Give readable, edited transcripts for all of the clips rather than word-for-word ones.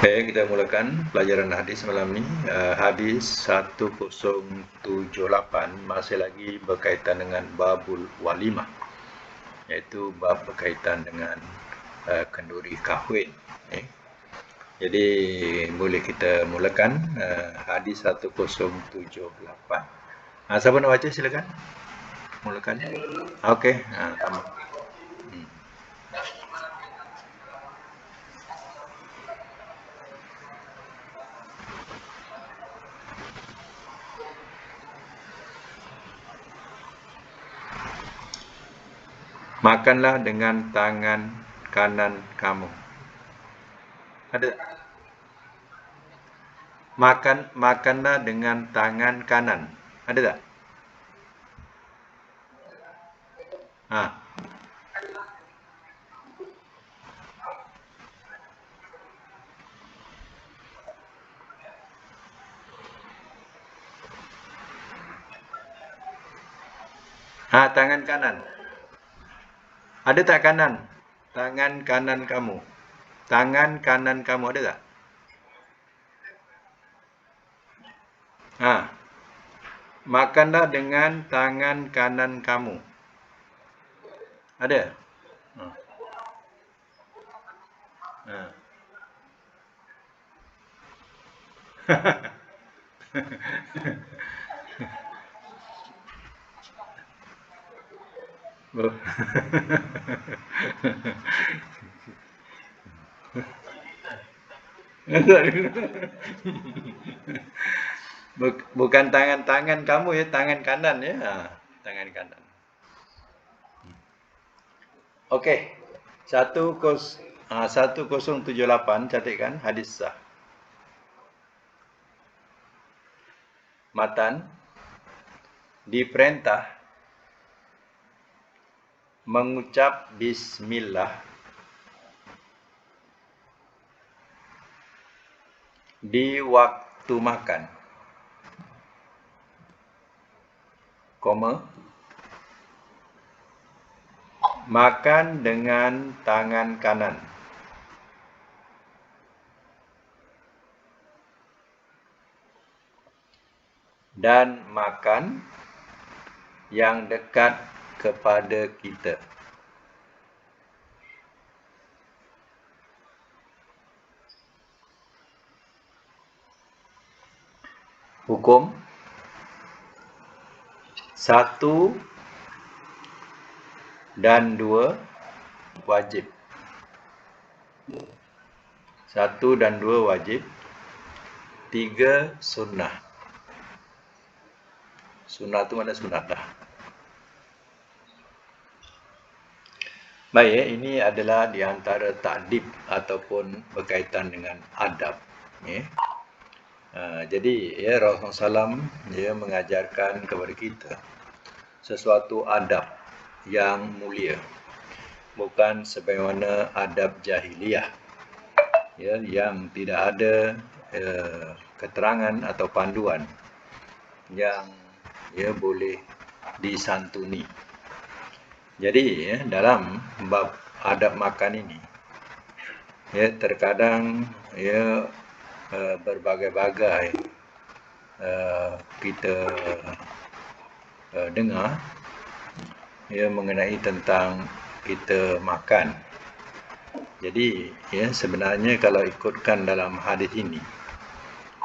Baik, kita mulakan pelajaran hadis malam ni. Hadis 1078 masih lagi berkaitan dengan babul walimah, iaitu bab berkaitan dengan kenduri kahwin. Jadi boleh kita mulakan hadis 1078. Siapa nak baca silakan. Mulakan. Okey, tambah. Makanlah dengan tangan kanan kamu. Ada? Makanlah dengan tangan kanan. Ada tak? Ha. Tangan kanan. Ada tak kanan? Tangan kanan kamu. Tangan kanan kamu ada tak? Makanlah dengan tangan kanan kamu. Ada? Bukan tangan kamu ya, tangan kanan ya. Tangan kanan. Okey. 1078 catatkan hadis sah. Matan diperintah mengucap bismillah di waktu makan, makan dengan tangan kanan, dan makan yang dekat kepada kita. Hukum 1 dan 2 wajib. 1 dan 2 wajib. 3 sunnah. Sunnah tu mana sunnah dah. Baik, ini adalah di antara takdib ataupun berkaitan dengan adab. Jadi Rasulullah SAW mengajarkan kepada kita sesuatu adab yang mulia, bukan sebagaimana adab jahiliyah yang tidak ada keterangan atau panduan yang boleh disantuni. Jadi dalam bab adab makan ini terkadang berbagai-bagai kita dengar mengenai tentang kita makan. Jadi sebenarnya kalau ikutkan dalam hadis ini,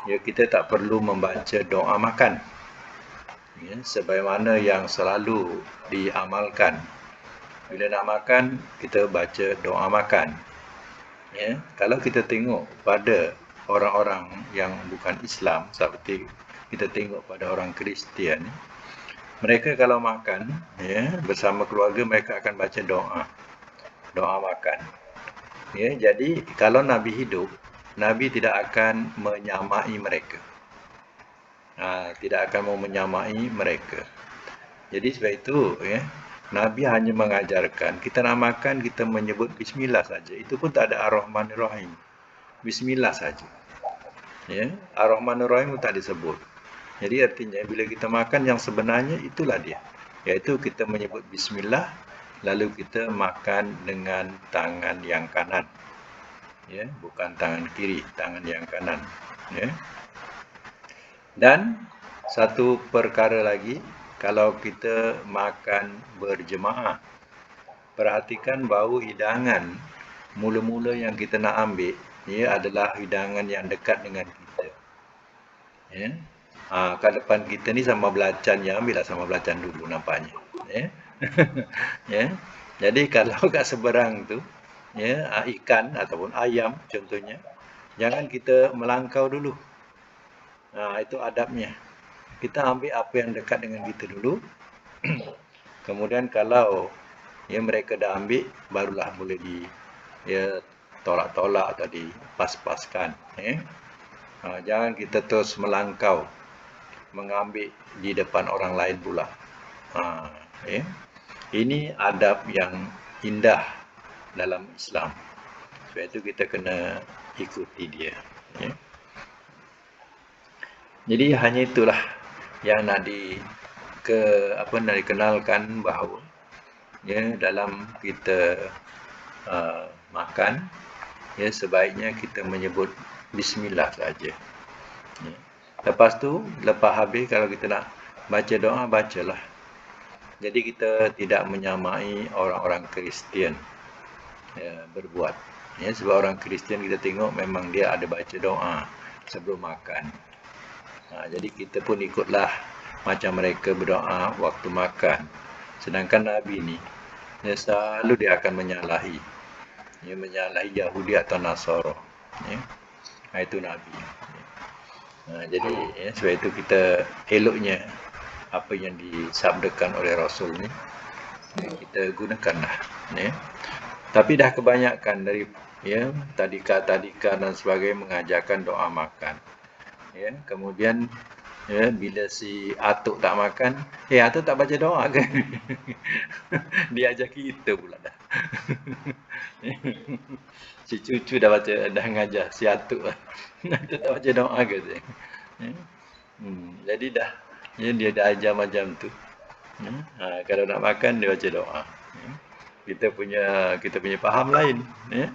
kita tak perlu membaca doa makan, sebagaimana yang selalu diamalkan. Bila nak makan, kita baca doa makan. Kalau kita tengok pada orang-orang yang bukan Islam, seperti kita tengok pada orang Kristian, mereka kalau makan bersama keluarga, mereka akan baca doa makan. Jadi kalau Nabi hidup, Nabi tidak akan menyamai mereka. Tidak akan mau menyamai mereka. Jadi sebab itu Nabi hanya mengajarkan kita nak makan, kita menyebut bismillah saja. Itu pun tak ada ar-Rahmanir-Rahim. Bismillah saja. Ar-Rahmanir-Rahim pun tak disebut. Jadi artinya bila kita makan, yang sebenarnya itulah dia, iaitu kita menyebut bismillah, lalu kita makan dengan tangan yang kanan. ya, bukan tangan kiri, tangan yang kanan, ya. Dan satu perkara lagi, kalau kita makan berjemaah, perhatikan bahawa hidangan mula-mula yang kita nak ambil, ya, adalah hidangan yang dekat dengan kita, ya. Kat depan kita ni sambal belacan, ya, ambillah sambal belacan dulu nampaknya, ya. Ya. Jadi kalau kat seberang tu, ya, ikan ataupun ayam contohnya, jangan kita melangkau dulu. Itu adabnya. Kita ambil apa yang dekat dengan kita dulu. Kemudian kalau ya mereka dah ambil, barulah boleh ya tolak-tolak atau dipas-paskan, ya. Jangan kita terus melangkau mengambil di depan orang lain pula. Ya. Ini adab yang indah dalam Islam. Sebab itu kita kena ikuti dia, ya. Jadi hanya itulah yang nak dikenalkan, bahawa ya dalam kita makan, ya sebaiknya kita menyebut bismillah saja, ya. Lepas tu, lepas habis kalau kita nak baca doa, bacalah. Jadi kita tidak menyamai orang-orang Kristian, ya, berbuat, ya. Sebab orang Kristian kita tengok memang dia ada baca doa sebelum makan. Jadi kita pun ikutlah macam mereka berdoa waktu makan. Sedangkan Nabi ni, dia selalu dia akan menyalahi Yahudi atau Nasara, ya. Itu Nabi. Jadi ya, sebab itu kita eloknya apa yang disabdakan oleh Rasul ni, ya, kita gunakanlah, ya. Tapi dah kebanyakan dari ya tadika dan sebagainya mengajarkan doa makan, ya. Kemudian ya bila si atuk tak makan, atuk tak baca doa ke? Dia ajar kita pula dah. Si cucu dah ngajar si atuk. Atuk tak baca doa ke? Jadi dah, ya, dia dah ajar macam tu. Kalau nak makan dia baca doa. Kita punya faham lain, ya.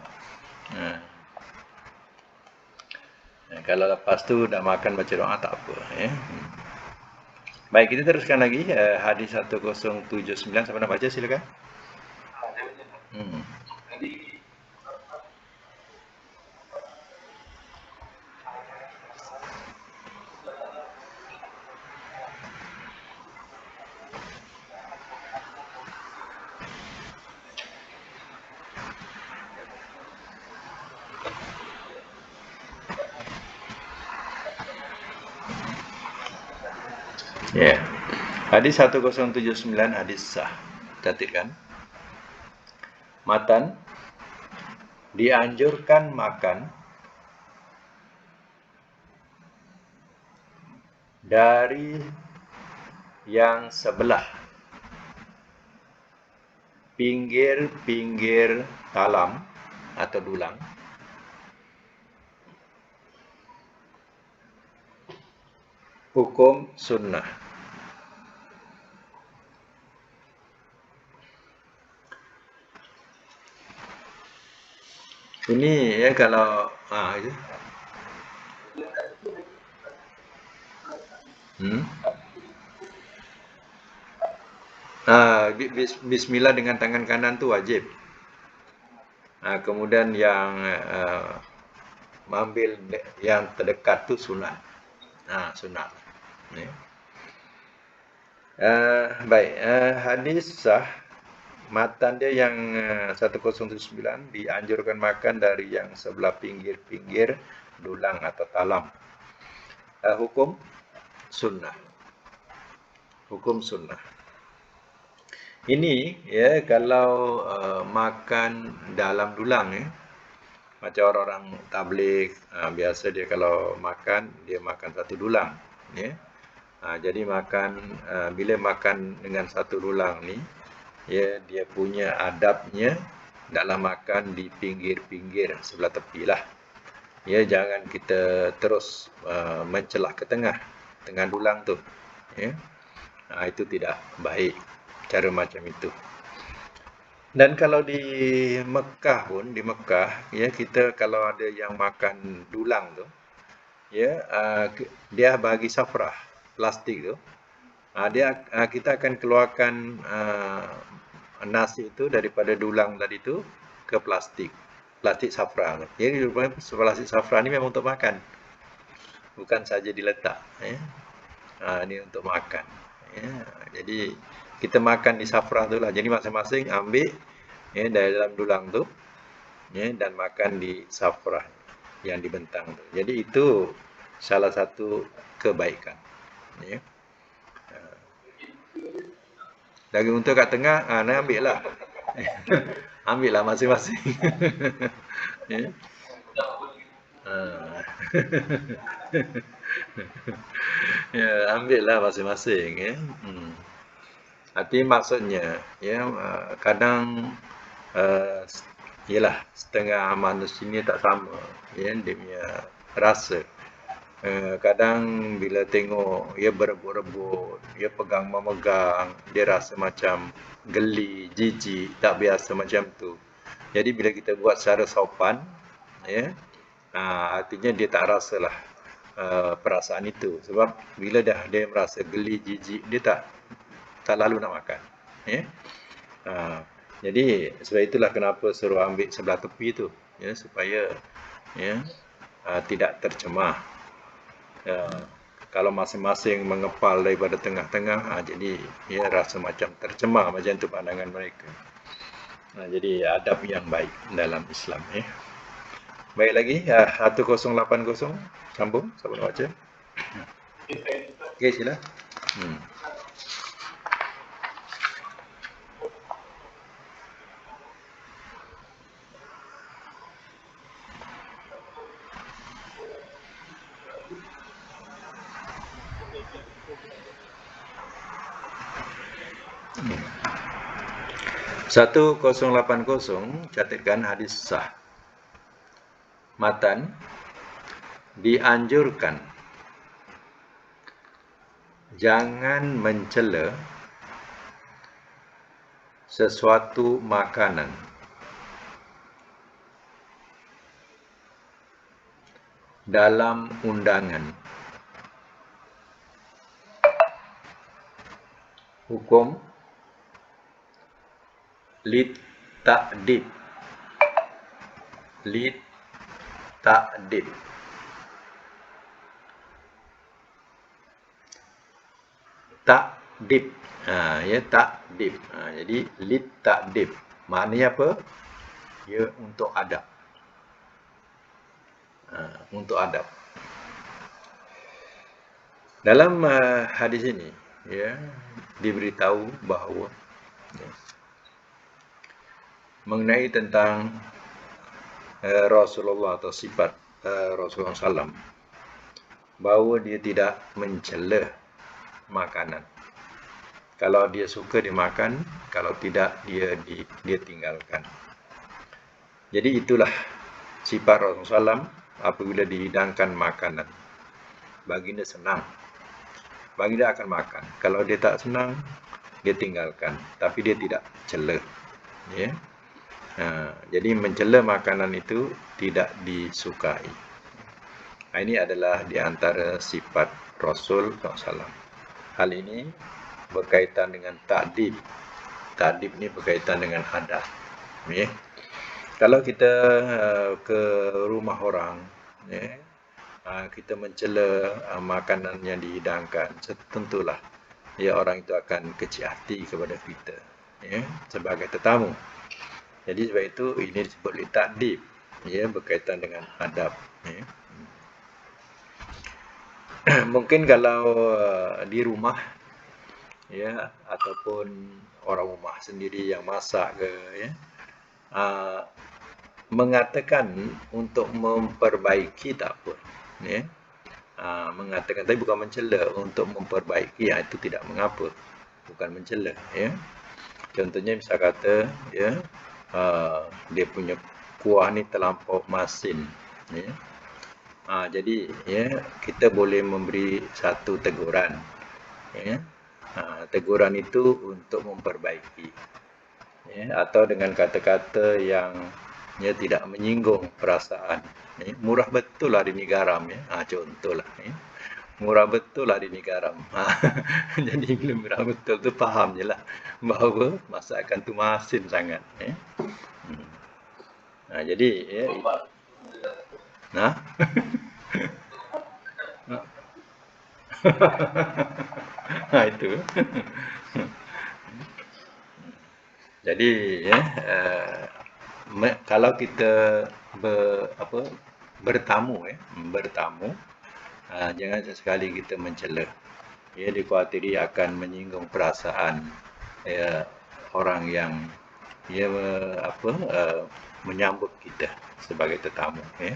Kalau lepas tu dah makan baca doa tak apa, ya. Baik, kita teruskan lagi hadis 1079. Siapa nak baca silakan. Ya. Hadis 1079, hadis sah. Catatkan. Matan, dianjurkan makan dari yang sebelah pinggir-pinggir talam atau dulang, hukum sunnah. Ini ya kalau itu. Bismillah dengan tangan kanan tu wajib. Kemudian yang mengambil yang terdekat tu sunat. Sunat. Ya. Baik, hadis sah. Matan dia yang 1079, dianjurkan makan dari yang sebelah pinggir-pinggir dulang atau talam. Hukum sunnah. Hukum sunnah. Ini ya kalau makan dalam dulang, ya. Macam orang-orang tabligh, biasa dia kalau makan, dia makan satu dulang, ya. Jadi bila makan dengan satu dulang ni, ya, dia punya adabnya dalam makan di pinggir-pinggir sebelah tepi lah. Ya, jangan kita terus mencelah ke tengah dulang tu, ya. Itu tidak baik cara macam itu. Dan kalau di Mekah pun, di Mekah, ya kita kalau ada yang makan dulang tu, ya dia bagi safrah plastik tu, kita akan keluarkan nasi itu daripada dulang tadi tu ke plastik safrah tu. Jadi rupanya plastik safrah ni memang untuk makan, bukan saja diletak. Ya. Ini untuk makan. Ya. Jadi kita makan di safrah tu lah. Jadi masing-masing ambil ya, dari dalam dulang tu, ya, dan makan di safrah yang dibentang tu. Jadi itu salah satu kebaikan. Ya. Daging unta kat tengah, nak ambil lah. Ambil lah masing-masing. Ya. Ah. Ya, ambil lah masing-masing. Ya. Artinya maksudnya, ya, kadang yelah setengah manusia ni tak sama, ya, dia punya rasa. Kadang bila tengok dia berebut-rebut, dia pegang memegang, dia rasa macam geli, jijik, tak biasa macam tu. Jadi bila kita buat secara sopan, ya, artinya dia tak rasalah perasaan itu. Sebab bila dah dia merasa geli, jijik, dia tak lalu nak makan. Ya. Jadi sebab itulah kenapa suruh ambil sebelah tepi tu, ya, supaya ya tidak tercemar. Kalau masing-masing mengepal daripada tengah-tengah, jadi ya rasa macam tercemar macam tu pandangan mereka. Jadi adab yang baik dalam Islam. Ya. Baik lagi, 1080 sambung, siapa nak baca? Okey, sila. 1080 catatkan hadis sah. Matan, dianjurkan jangan mencela sesuatu makanan dalam undangan. Hukum lid ta'dib. Lid ta'dib. Ta'dib. Ya, ta'dib. Jadi lid ta'dib. Maknanya apa? Ya, untuk adab. Untuk adab. Dalam hadis ini, ya, diberitahu bahawa ya, mengenai tentang Rasulullah atau sifat Rasulullah SAW, bahawa dia tidak mencela makanan. Kalau dia suka dia makan, kalau tidak dia tinggalkan. Jadi itulah sifat Rasulullah SAW apabila dihidangkan makanan. Baginda senang, baginda akan makan. Kalau dia tak senang, dia tinggalkan. Tapi dia tidak cela. Ya. Jadi mencela makanan itu tidak disukai. Ini adalah di antara sifat Rasul SAW. Hal ini berkaitan dengan ta'dib. Ta'dib ni berkaitan dengan adab. Ya. Kalau kita ke rumah orang, ya, kita mencela makanan yang dihidangkan, tentulah ya orang itu akan kecil hati kepada kita, ya, sebagai tetamu. Jadi sebab itu ini disebut ta'dib, ya, berkaitan dengan adab. Ya. Mungkin kalau di rumah, ya, ataupun orang rumah sendiri yang masak ke, ya, mengatakan untuk memperbaiki tak apa, ya. Mengatakan, tapi bukan mencela, untuk memperbaiki, itu tidak mengapa, bukan mencela, ya. Contohnya misal kata, ya, dia punya kuah ni terlampau masin, ya. Jadi ya, kita boleh memberi satu teguran, ya. Teguran itu untuk memperbaiki. ya, atau dengan kata-kata yang ya tidak menyinggung perasaan. Ya. Murah betul lah ini garam ya. Contohlah ya. Murah betul lah ini garam. Jadi bila murah betul tu faham je lah bahawa masakan tu masin sangat ya. Hmm. Jadi ya, nah, itu. Jadi ya, kalau kita bertamu ya, bertamu, jangan sesekali kita mencela. Ya, dikhawatiri akan menyinggung perasaan ya, orang yang ya, menyambut kita sebagai tetamu. Ya.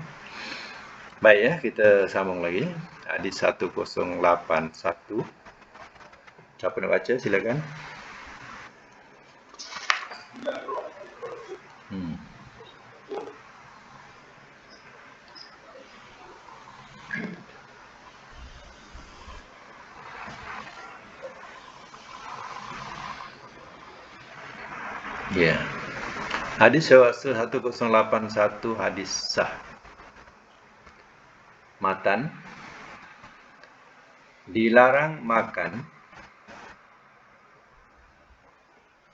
Baik ya, kita sambung lagi. Hadis 1081. Siapa nak baca? Silakan. Hmm. Ya. Hadis 1081 hadis sah. Matan, dilarang makan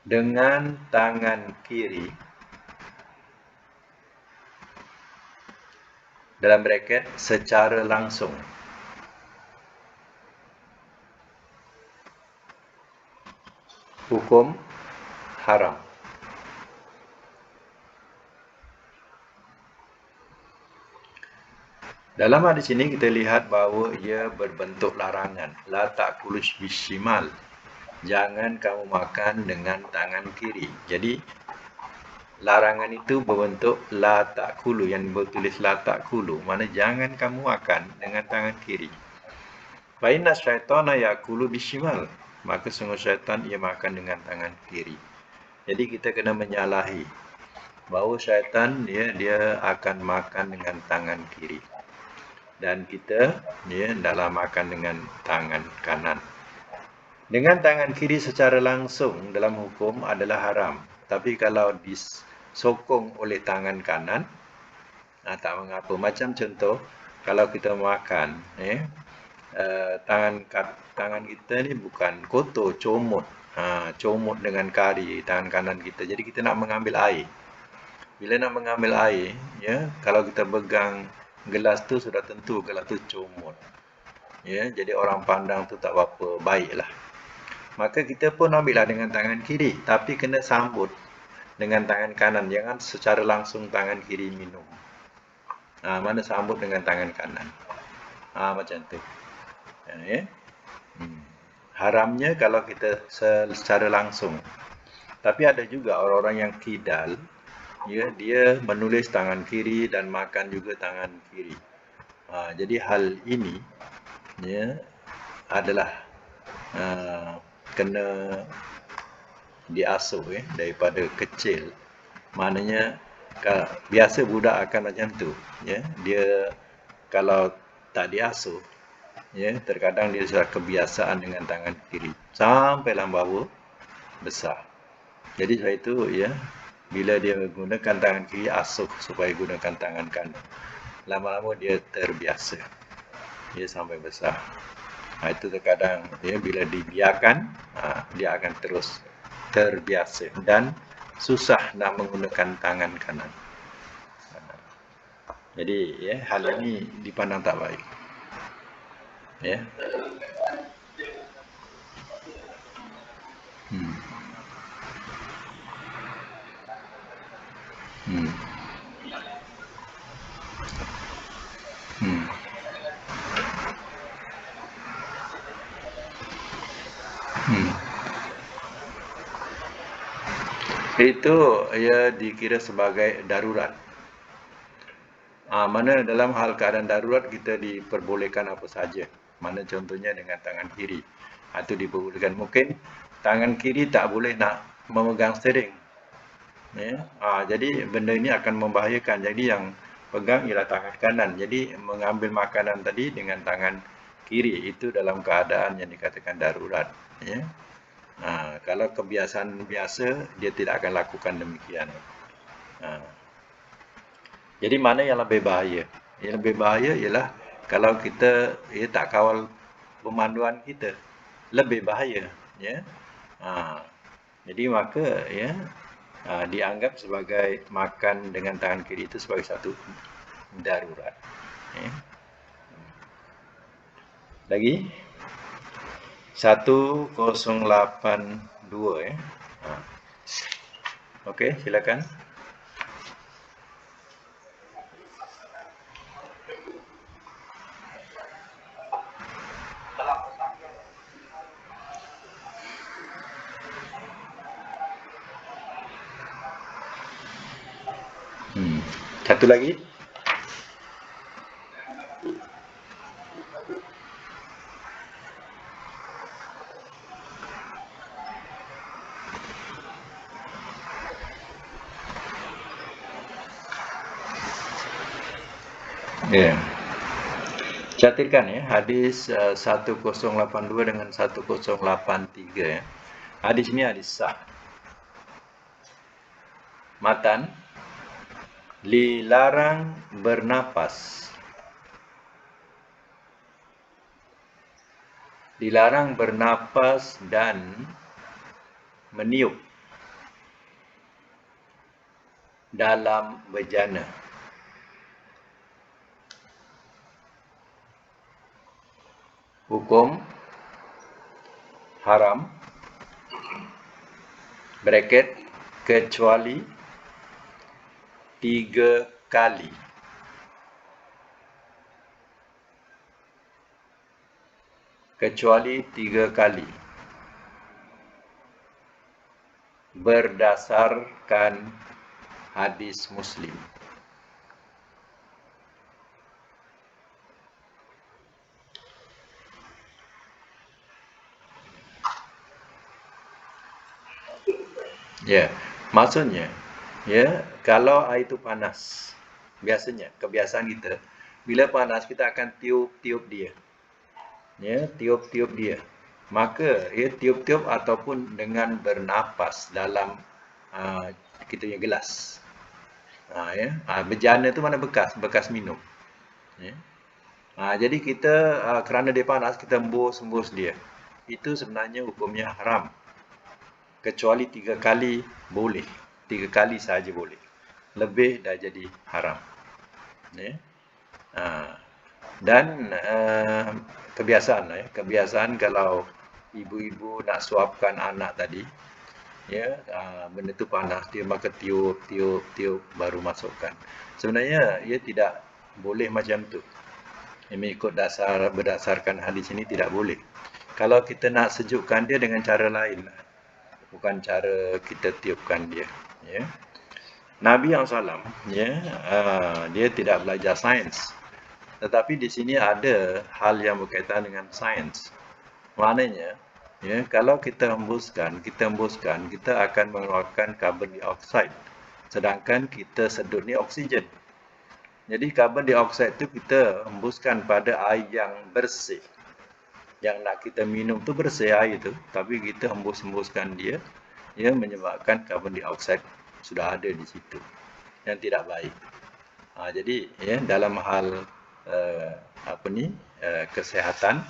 dengan tangan kiri dalam braket secara langsung. Hukum haram. Dalam hadis ini kita lihat bahawa ia berbentuk larangan. La ta'kulu bishimal. Jangan kamu makan dengan tangan kiri. Jadi larangan itu berbentuk la ta'kulu, yang bertulis la ta'kulu, mana jangan kamu makan dengan tangan kiri. Fa inna syaitana ya'kulu bishimal. Maka sungguh syaitan ia makan dengan tangan kiri. Jadi kita kena menyalahi bahawa syaitan dia akan makan dengan tangan kiri. Dan kita dalam makan dengan tangan kanan. Dengan tangan kiri secara langsung dalam hukum adalah haram. Tapi kalau disokong oleh tangan kanan, tak mengapa. Macam contoh, kalau kita makan, tangan kita ni bukan kotor, comot. Comot dengan kari tangan kanan kita. Jadi kita nak mengambil air. Bila nak mengambil air, kalau kita pegang gelas tu sudah tentu gelas tu comot. Ya, jadi orang pandang tu tak apa baiklah. Maka kita pun ambillah dengan tangan kiri, tapi kena sambut dengan tangan kanan. Jangan secara langsung tangan kiri minum. Mana sambut dengan tangan kanan. Macam tu. Ya. Haramnya kalau kita secara langsung. Tapi ada juga orang-orang yang kidal, dia menulis tangan kiri dan makan juga tangan kiri. Jadi hal ini adalah kena diasuh daripada kecil. Maknanya biasa budak akan macam tu. Dia kalau tak diasuh, terkadang dia sudah kebiasaan dengan tangan kiri sampailah bawa besar. Jadi sebab itu bila dia menggunakan tangan kiri, asuh supaya gunakan tangan kanan. Lama-lama dia terbiasa. Dia sampai besar. Itu terkadang bila dibiarkan, dia akan terus terbiasa dan susah nak menggunakan tangan kanan. Jadi hal ini dipandang tak baik. Itu dikira sebagai darurat. Mana dalam hal keadaan darurat kita diperbolehkan apa saja. Mana contohnya dengan tangan kiri. Itu diperbolehkan. Mungkin tangan kiri tak boleh nak memegang steering. Jadi benda ini akan membahayakan. Jadi yang pegang ialah tangan kanan. Jadi mengambil makanan tadi dengan tangan kiri. Itu dalam keadaan yang dikatakan darurat. Kalau kebiasaan biasa, dia tidak akan lakukan demikian. Jadi mana yang lebih bahaya? Yang lebih bahaya ialah kalau kita tak kawal pemanduan kita, lebih bahaya. Ya. Jadi maka dianggap sebagai makan dengan tangan kiri itu sebagai satu darurat. Ya. Lagi 1082 ya. Okey, silakan. Satu lagi. Ya. Catatkan ya, hadis 1082 dengan 1083 ya. Hadis ini hadis sah. Matan, dilarang bernapas. Dilarang bernapas dan meniup dalam bejana. Hukum haram bracket kecuali 3 kali. Kecuali 3 kali. Berdasarkan hadis Muslim. Ya, maksudnya kalau air itu panas, biasanya kebiasaan kita bila panas kita akan tiup-tiup dia. Ya, tiup-tiup dia. Maka tiup-tiup ataupun dengan bernapas dalam kita punya gelas. Bejana itu mana bekas minum. Ya. Jadi kita kerana dia panas kita embus dia. Itu sebenarnya hukumnya haram. Kecuali 3 kali boleh. 3 kali saja boleh. Lebih dah jadi haram. Ya. Dan kebiasaan kebiasaan kalau ibu-ibu nak suapkan anak tadi, benda tu panas, dia maka tiup baru masukkan. Sebenarnya ia tidak boleh macam tu. Mengikut berdasarkan hadis ini tidak boleh. Kalau kita nak sejukkan dia dengan cara lain, bukan cara kita tiupkan dia. Ya. Nabi SAW, dia tidak belajar sains. Tetapi di sini ada hal yang berkaitan dengan sains. Maknanya, kalau kita hembuskan, kita akan mengeluarkan karbon dioksida. Sedangkan kita sedut ni oksigen. Jadi karbon dioksida itu kita hembuskan pada air yang bersih. Yang nak kita minum tu bersih air itu, tapi kita hembuskan dia, menyebabkan karbon dioksida sudah ada di situ. Yang tidak baik. Jadi dalam hal kesihatan,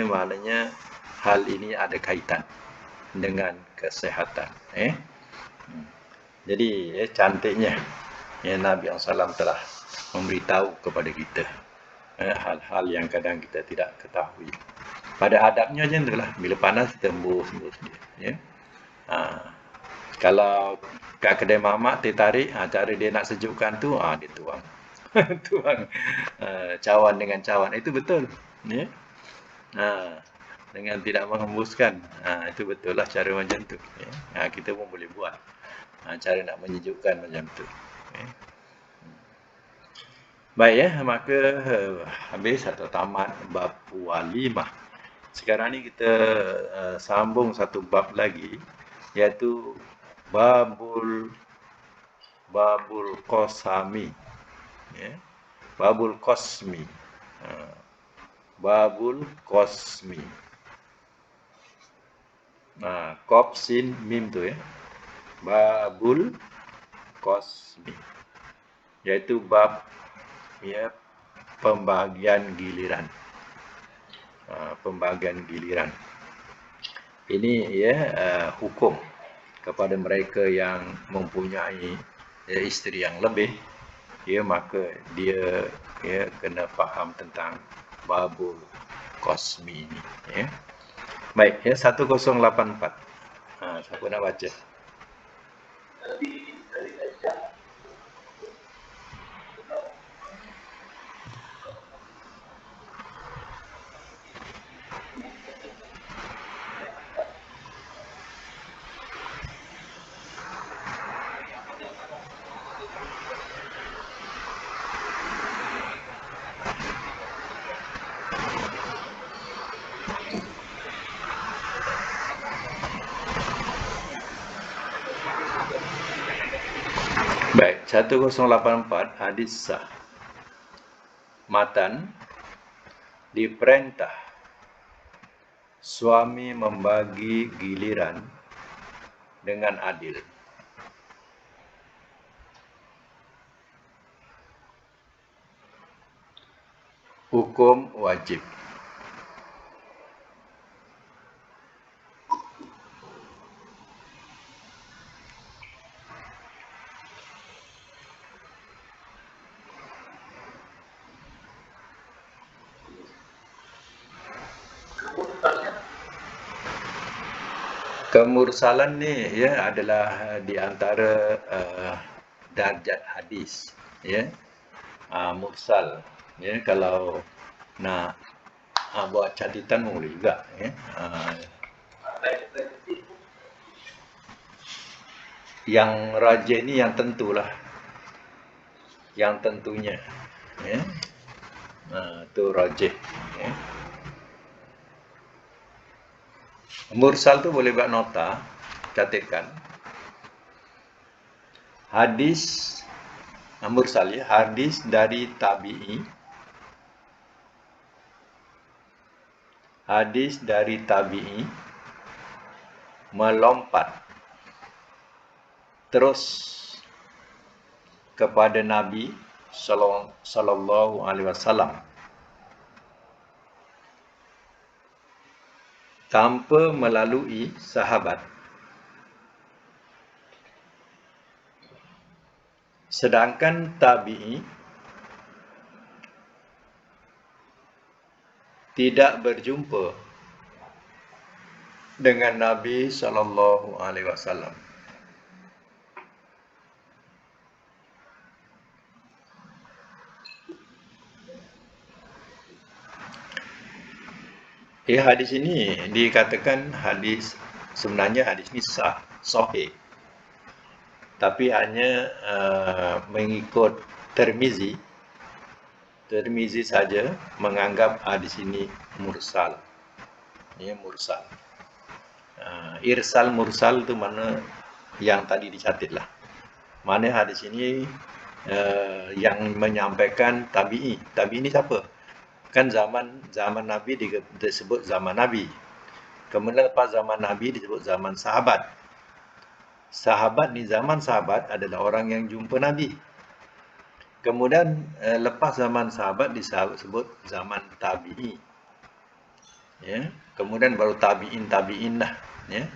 maknanya hal ini ada kaitan dengan kesihatan. Jadi cantiknya Nabi SAW telah memberitahu kepada kita hal-hal yang kadang kita tidak ketahui. Pada adabnya macam itulah, bila panas kita embus dia. Kalau kat kedai mamak tertarik, cara dia nak sejukkan tu, dia tuang. Tuang cawan dengan cawan. Itu betul. Dengan tidak menghembuskan. Itu betul lah cara macam tu. Kita pun boleh buat. Cara nak menyejukkan macam tu. Baik maka habis atau tamat bab walimah. Sekarang ni kita sambung satu bab lagi, iaitu babul qasami. Babul qasmi. Babul qasmi. Qaf sin mim tu ya. Babul qasmi. Yaitu bab ya pembahagian giliran. Pembahagian giliran. Ini ya hukum kepada mereka yang mempunyai isteri yang lebih, ya maka dia ya kena faham tentang babul qasmi ini ya. Baik, ya 1084. Siapa nak baca? Baik, 1084 hadis sah. Matan diperintah suami membagi giliran dengan adil. Hukum wajib. Kemursalan ni ya adalah di antara darjat hadis ya. Mursal ya, kalau nak buat catatan boleh juga ya. Yang rajih ni yang tentulah, yang tentunya ya. Tu rajih ya. Mursal tu boleh buat nota, catatkan. Hadis mursal ya, hadis dari tabi'i. Hadis dari tabi'i melompat terus kepada Nabi sallallahu alaihi wasallam tanpa melalui sahabat. Sedangkan tabi'i tidak berjumpa dengan Nabi sallallahu alaihi wasallam. Hadis ini dikatakan hadis, sebenarnya hadis ini sah, sahih. Tapi hanya mengikut Tirmizi saja menganggap hadis ini mursal. Ya, mursal. Irsal mursal itu mana yang tadi dicatatlah. Mana hadis ini yang menyampaikan tabi'i. Tabi'i ini siapa? Kan zaman Nabi disebut zaman Nabi. Kemudian lepas zaman Nabi disebut zaman sahabat. Sahabat ni, zaman sahabat adalah orang yang jumpa Nabi. Kemudian lepas zaman sahabat disebut zaman tabi'i. Ya, kemudian baru tabi'in lah, ya.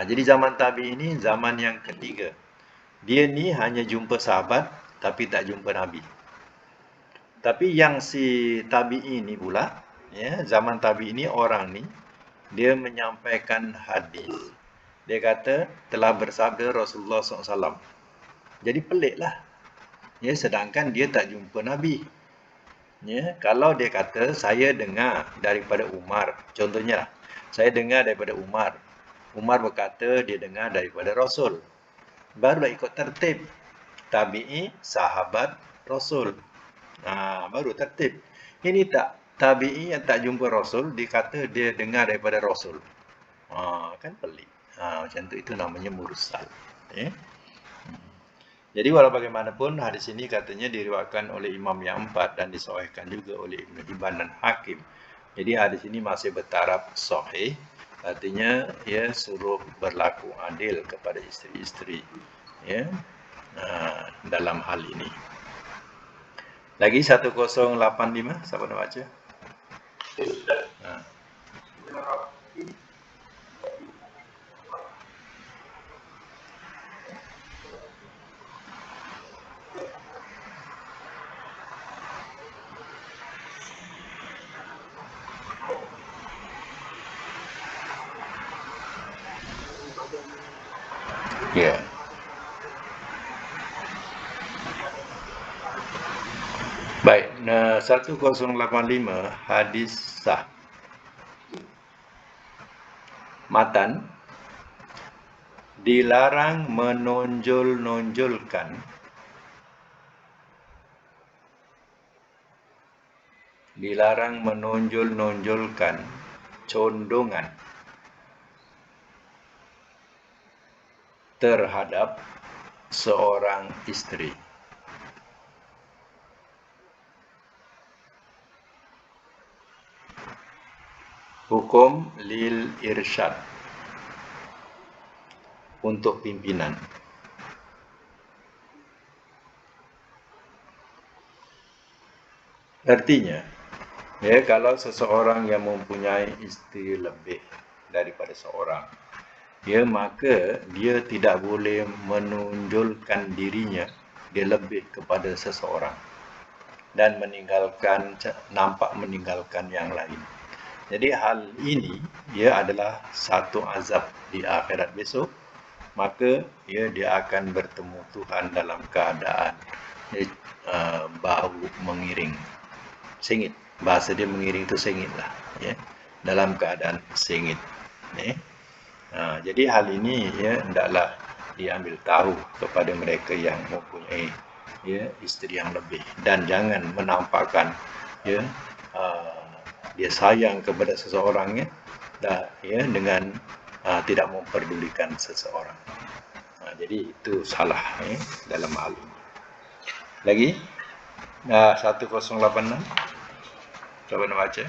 Jadi zaman tabi'i ini zaman yang ketiga. Dia ni hanya jumpa sahabat tapi tak jumpa Nabi. Tapi yang si tabi'i ni pula, ya, zaman tabi'i ni orang ni dia menyampaikan hadis. Dia kata telah bersabda Rasulullah SAW. Jadi peliklah. Ya, sedangkan dia tak jumpa Nabi. Ya, kalau dia kata saya dengar daripada Umar, contohnya saya dengar daripada Umar. Umar berkata dia dengar daripada Rasul. Barulah ikut tertib. Tabi'i, sahabat, Rasul. Baru tertib. Ini tak, tabi'i yang tak jumpa Rasul, dia kata dia dengar daripada Rasul. Kan pelik. Macam tu, itu namanya mursal. Jadi walau bagaimanapun hadis ini katanya diriwayatkan oleh imam yang 4 dan disahihkan juga oleh Ibnu Hibban dan Hakim. Jadi hadis ini masih bertaraf sahih Artinya ya suruh berlaku adil kepada isteri-isteri ya dalam hal ini. Lagi 1085, siapa nak baca? Ya. Baik, 1085 hadis sah. Matan, dilarang menonjol-nonjolkan condongan terhadap seorang isteri. Hukum lil irsyad, untuk pimpinan. Artinya, ya, kalau seseorang yang mempunyai isteri lebih daripada seorang, ya, maka dia tidak boleh menonjolkan dirinya dia lebih kepada seseorang dan nampak meninggalkan yang lain. Jadi hal ini ia adalah satu azab di akhirat besok, maka dia akan bertemu Tuhan dalam keadaan bau mengiring, sengit. Bahasa dia mengiring itu sengit lah, ya, dalam keadaan sengit. Jadi hal ini ya hendaklah diambil tahu kepada mereka yang mempunyai isteri yang lebih, dan jangan menampakkan dia sayang kepada seseorang dengan tidak memperdulikan seseorang. Jadi itu salah dalam hal ini. Lagi 1086, coba nak baca.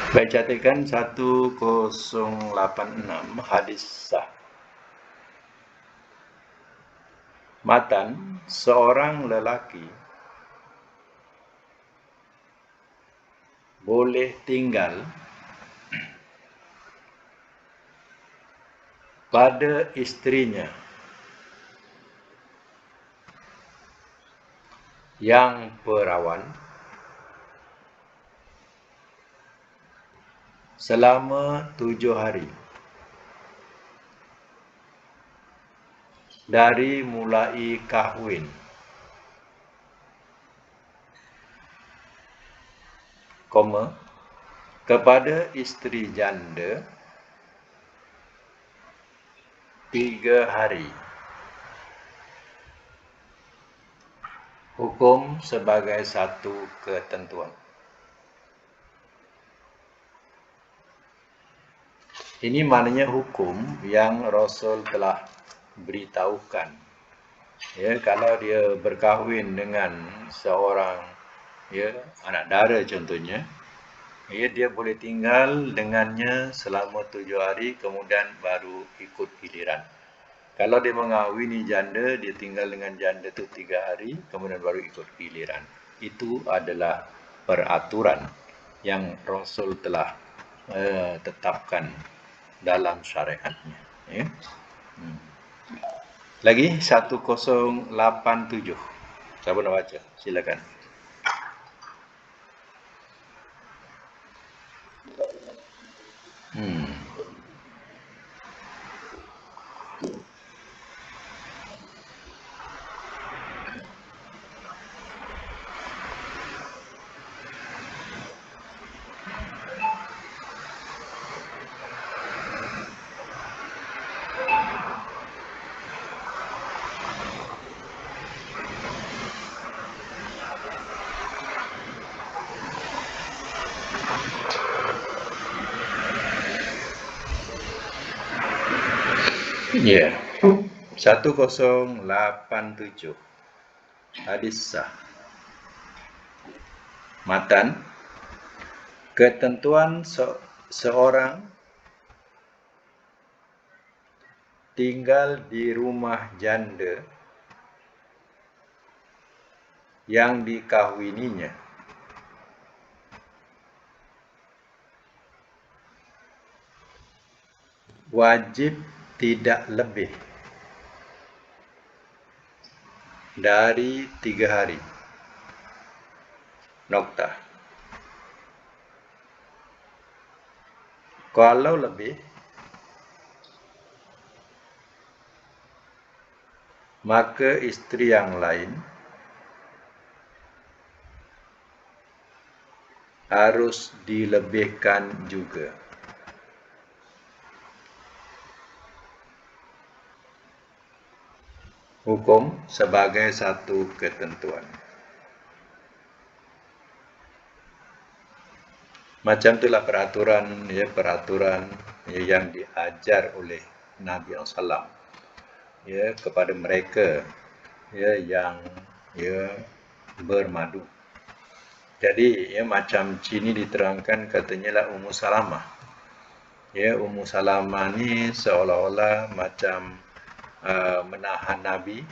Baik, catatkan 1086 hadis sah. Matan, seorang lelaki boleh tinggal pada isterinya yang perawan selama 7 hari dari mulai kahwin, kepada isteri janda 3 hari. Hukum sebagai satu ketentuan. Ini maknanya hukum yang Rasul telah beritahukan. Ya, kalau dia berkahwin dengan seorang anak dara contohnya, dia boleh tinggal dengannya selama 7 hari, kemudian baru ikut giliran. Kalau dia mengahwini janda, dia tinggal dengan janda itu 3 hari, kemudian baru ikut giliran. Itu adalah peraturan yang Rasul telah tetapkan dalam syariatnya. Lagi 1087. Siapa nak baca? Silakan. Ya. 1087 hadis sah. Matan, ketentuan seorang tinggal di rumah janda yang dikahwininya wajib tidak lebih dari 3 hari. Noktah. Kalau lebih, maka isteri yang lain harus dilebihkan juga. Hukum sebagai satu ketentuan. Macam itulah peraturan yang diajar oleh Nabi SAW kepada mereka yang bermadu. Jadi macam sini diterangkan, katanya lah Ummu Salamah. Ummu Salamah ni seolah-olah macam menahan Nabi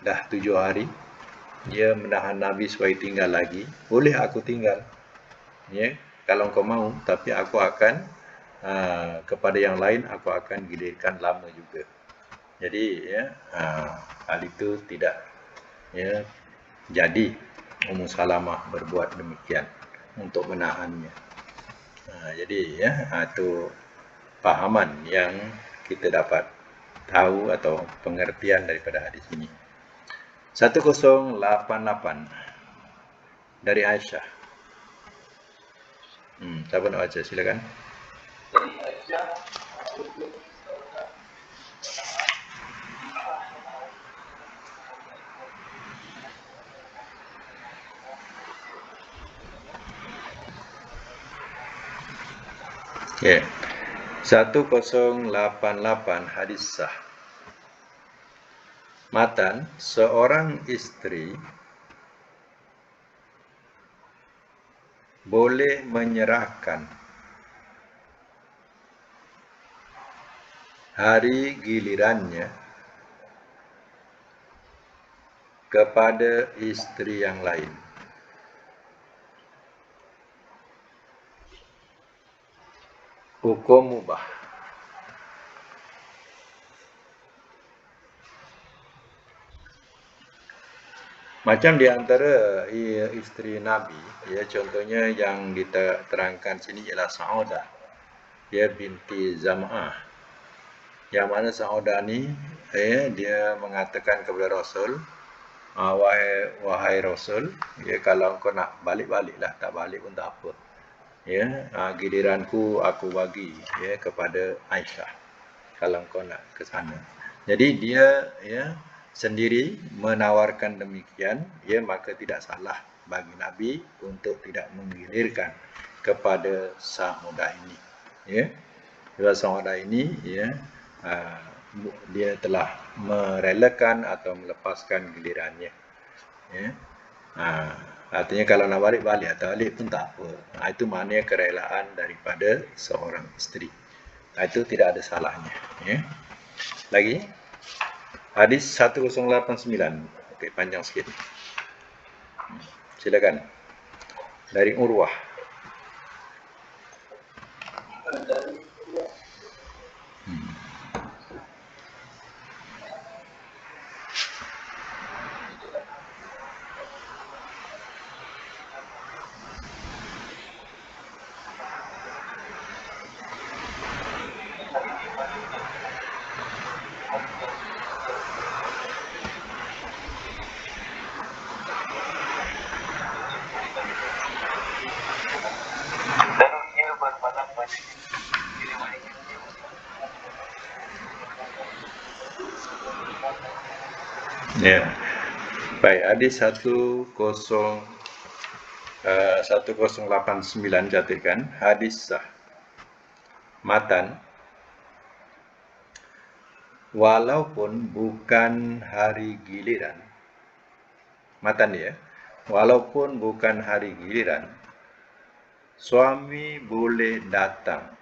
dah 7 hari. Dia menahan Nabi supaya tinggal lagi. Boleh aku tinggal, kalau kau mau, tapi aku akan kepada yang lain aku akan gilirkan lama juga. Jadi hal itu tidak jadi Ummu Salamah berbuat demikian untuk menahannya. Jadi itu pahaman yang kita dapat tahu atau pengertian daripada hadis ini. 1088 dari Aisyah. Siapa nak baca? Silakan. Okay. 1088 hadis sah. Matan, seorang isteri boleh menyerahkan hari gilirannya kepada isteri yang lain. Hukum mubah. Macam di antara isteri Nabi, contohnya yang diterangkan sini ialah Saudah, binti Zam'ah. Yang mana Saudah ni dia mengatakan kepada Rasul, wahai Rasul, kalau kau nak balik-baliklah, tak balik pun tak apa. Giliranku aku bagi kepada Aisyah kalau kau nak ke sana. Jadi dia sendiri menawarkan demikian, maka tidak salah bagi Nabi untuk tidak menggilirkan kepada Saudah ini. Sebab Saudah ini dia telah merelakan atau melepaskan gilirannya. Artinya kalau nak balik-balik atau balik pun tak apa. Itu maknanya kerelaan daripada seorang isteri. Itu tidak ada salahnya. Lagi hadis 1089. Okey, panjang sikit. Silakan. Dari Urwah. Ya. Baik, hadis 1089 catatkan hadis sah. Matan, walaupun bukan hari giliran. Matan dia, walaupun bukan hari giliran, suami boleh datang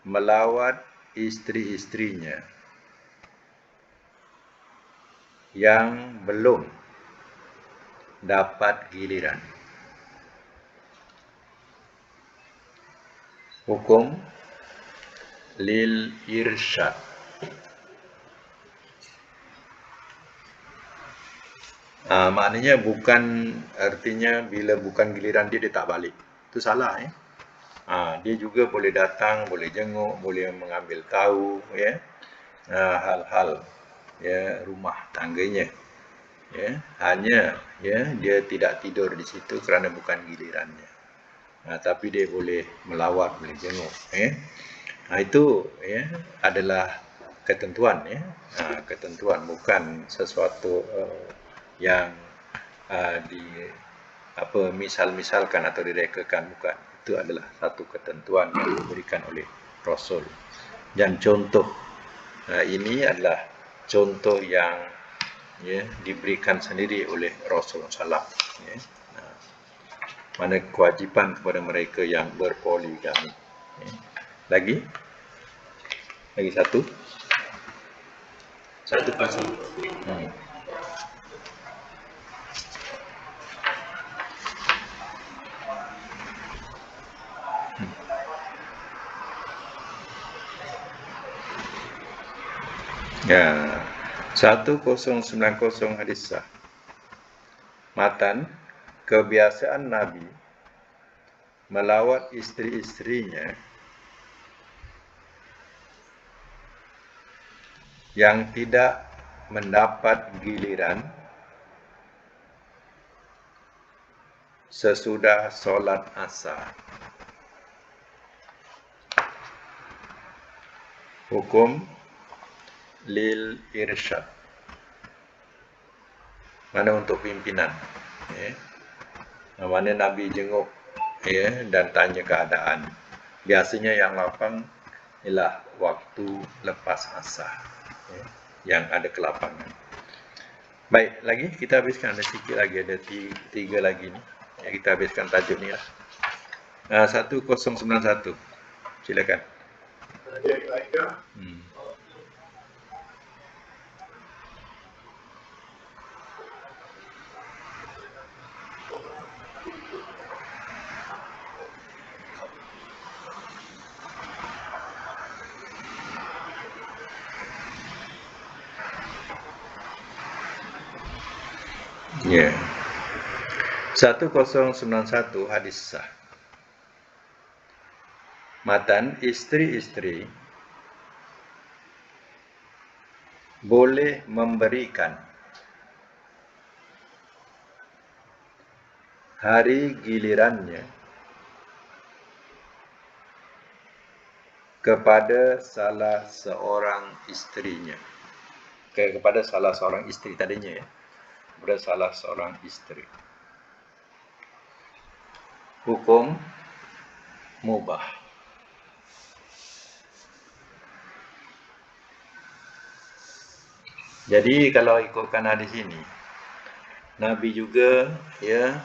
melawat isteri-isterinya yang belum dapat giliran. Hukum lil irsyad. Maknanya bukan, artinya bila bukan giliran dia tak balik. Itu salah dia juga boleh datang, boleh jenguk, boleh mengambil tahu hal-hal rumah tangganya. Hanya dia tidak tidur di situ kerana bukan gilirannya. Tapi dia boleh melawat, boleh jenguk. Itu adalah ketentuan ketentuan, bukan sesuatu yang misal-misalkan atau direkakan, bukan. Itu adalah satu ketentuan yang diberikan oleh Rasul. Dan contoh ini adalah contoh yang diberikan sendiri oleh Rasulullah SAW. Mana kewajipan kepada mereka yang berpoligami. Lagi satu pasal. Ya, 1090 hadis sah. Matan, kebiasaan Nabi melawat isteri-isterinya yang tidak mendapat giliran sesudah solat asar. Hukum lil irsyad. Mana untuk pimpinan. Mana Nabi jenguk dan tanya keadaan. Biasanya yang lapang ialah waktu lepas asar, yang ada kelapangan. Baik, lagi kita habiskan, ada sikit lagi, ada tiga lagi ni. Kita habiskan tajuk ni lah. 1091. Silakan. Ya. 1091 hadis sah. Matan, isteri-isteri boleh memberikan hari gilirannya kepada salah seorang isterinya. Kepada salah seorang isteri tadinya kepada salah seorang isteri. Hukum mubah. Jadi kalau ikutkan hadis ini, Nabi juga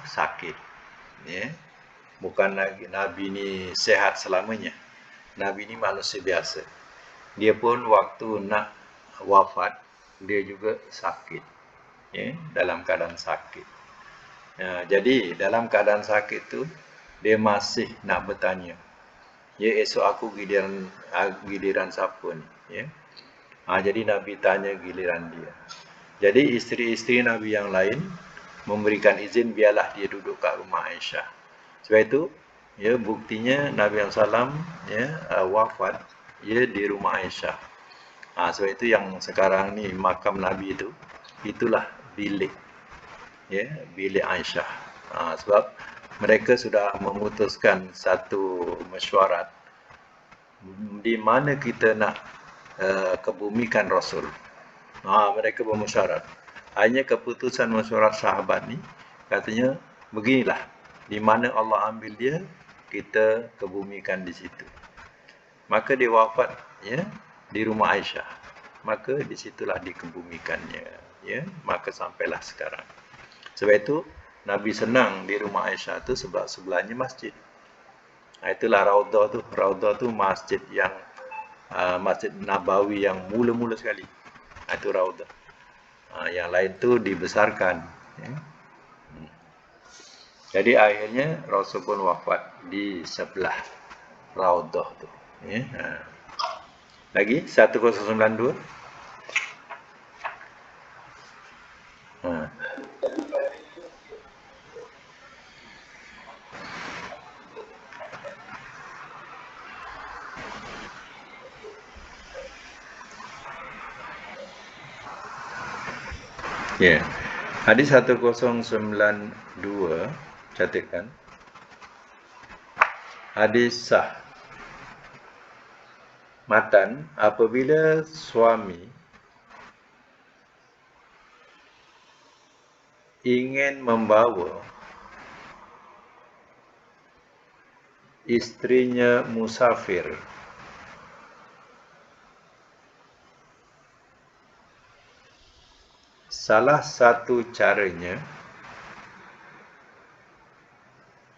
sakit. Bukan lagi Nabi ni sehat selamanya. Nabi ni manusia biasa. Dia pun waktu nak wafat, dia juga sakit. Dalam keadaan sakit. Jadi dalam keadaan sakit tu, dia masih nak bertanya, esok aku giliran siapa ni? Jadi Nabi tanya giliran dia. Jadi isteri-isteri Nabi yang lain memberikan izin, biarlah dia duduk kat rumah Aisyah. Sebab itu buktinya Nabi SAW wafat di rumah Aisyah. Sebab itu yang sekarang ni makam Nabi itu, itulah bilik bilik Aisyah. Sebab mereka sudah memutuskan satu mesyuarat di mana kita nak kebumikan Rasul. Mereka bermesyuarat. Hanya keputusan mesyuarat sahabat ni, katanya beginilah, di mana Allah ambil dia, kita kebumikan di situ. Maka dia wafat di rumah Aisyah. Maka disitulah dikebumikannya, ya. Maka sampailah sekarang. Sebab itu Nabi senang di rumah Aisyah tu sebab sebelahnya masjid. Itulah Raudhah tu masjid yang Masjid Nabawi yang mula-mula sekali. Itu Raudhah. Yang lain tu dibesarkan, ya. Jadi akhirnya Rasul pun wafat di sebelah Raudhah tu, ya. Lagi 1092. Ya. Hadis 1092, catatkan. Hadis sah. Matan, apabila suami ingin membawa istrinya musafir, salah satu caranya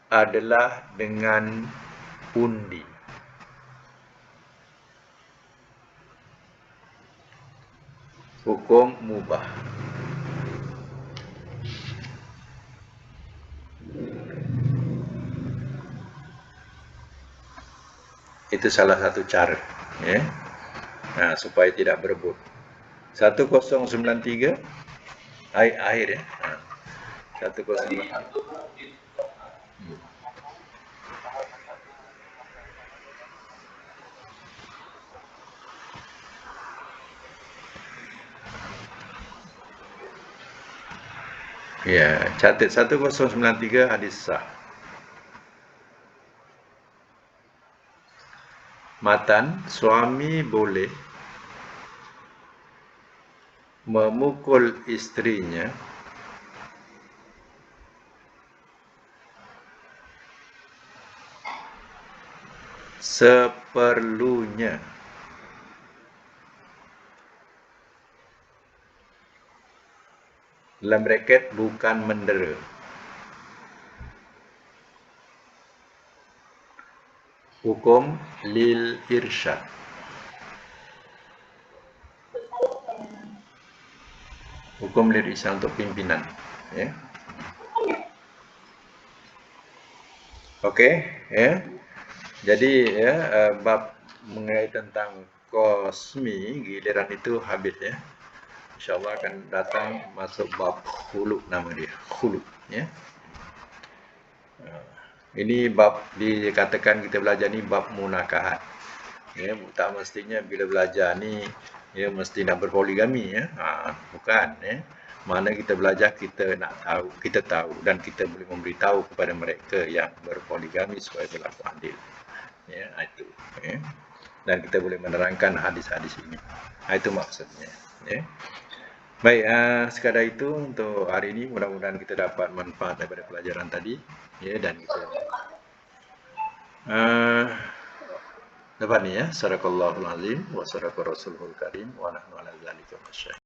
adalah dengan undi. Hukum mubah. Itu salah satu cara, ya. Supaya tidak berebut. 1093 akhir, ya. 1093. Ya, catat 1093 hadis sah. Matan, suami boleh memukul istrinya seperlunya. Dalam bracket bukan mendera. Hukum lil irsyad. Hukum lil irsyad untuk pimpinan, ya. Okey, ya. Jadi ya, bab mengenai tentang kosmi giliran itu habis, ya. InsyaAllah akan datang masuk bab khuluk, nama dia khuluk, ya. Ini bab dikatakan kita belajar ni bab munakahat, ya. Tak mestinya bila belajar ni ya mesti nak berpoligami, ya. Bukan, ya. Mana kita belajar kita nak tahu, kita tahu dan kita boleh memberitahu kepada mereka yang berpoligami supaya berlaku adil, ya. Itu, ya. Dan kita boleh menerangkan hadis-hadis ini. Itu maksudnya, ya. Baik, sekadar itu untuk hari ini. Mudah-mudahan kita dapat manfaat daripada pelajaran tadi, ya. Dan kita lepas ni, ya. Sadaqallahul azim wa sadaqa rasulul karim wa nahnu ala zalika wasyahid.